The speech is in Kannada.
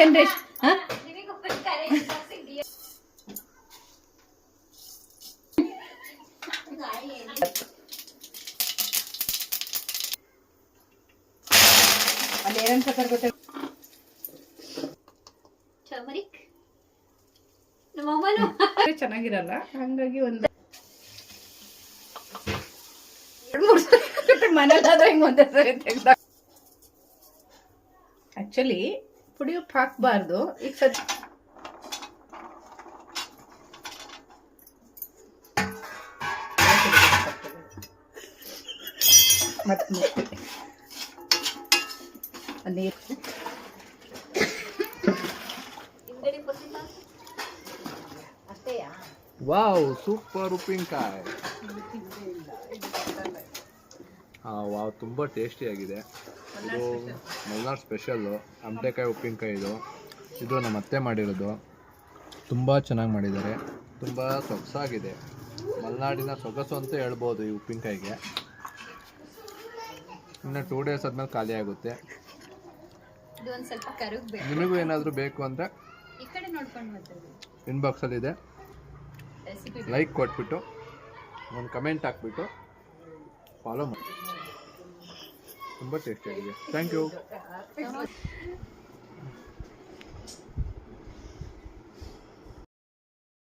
ಜನರೇಷನ್ ಅಲ್ಲಿ ಏನಂತ ಗೊತ್ತ ಚೆನ್ನಾಗಿರಲ್ಲ, ಹಂಗಾಗಿ ಒಂದು ಮನೇಲಾದ್ರೆ ಹಿಂಗೆ ಒಂದೇ ಸರಿ ತೆಗ್ದ. ಆಕ್ಚುಲಿ ಪುಡಿ ಉಪ್ಪು ಹಾಕ್ಬಾರ್ದು. ಈಗ ವಾವ್, ಸೂಪರ್ ಉಪ್ಪಿನಕಾಯಿ. ವಾವ್, ತುಂಬ ಟೇಸ್ಟಿಯಾಗಿದೆ. ಇದು ಮಲ್ನಾಡ್ ಸ್ಪೆಷಲ್ಲು ಅಮಟೆಕಾಯಿ ಉಪ್ಪಿನಕಾಯಿ. ಇದು ನಮ್ಮ ಅತ್ತೆ ಮಾಡಿರೋದು. ತುಂಬ ಚೆನ್ನಾಗಿ ಮಾಡಿದ್ದಾರೆ, ತುಂಬ ಸೊಗಸಾಗಿದೆ. ಮಲೆನಾಡಿನ ಸೊಗಸು ಅಂತ ಹೇಳ್ಬೋದು ಈ ಉಪ್ಪಿನಕಾಯಿಗೆ. ಇನ್ನು 2 ಡೇಸ್ ಆದ್ಮೇಲೆ ಖಾಲಿ ಆಗುತ್ತೆ. ನಿಮಗೂ ಏನಾದರೂ ಬೇಕು ಅಂದರೆ ಇನ್ಬಾಕ್ಸಲ್ಲಿದೆ, ಲೈಕ್ ಕೊಟ್ಬಿಟ್ಟು ಒಂದು ಕಮೆಂಟ್ ಹಾಕ್ಬಿಟ್ಟು ಫಾಲೋ ಮಾಡಿ. ತುಂಬ ಟೇಸ್ಟಿಯಾಗಿದೆ. Thank you.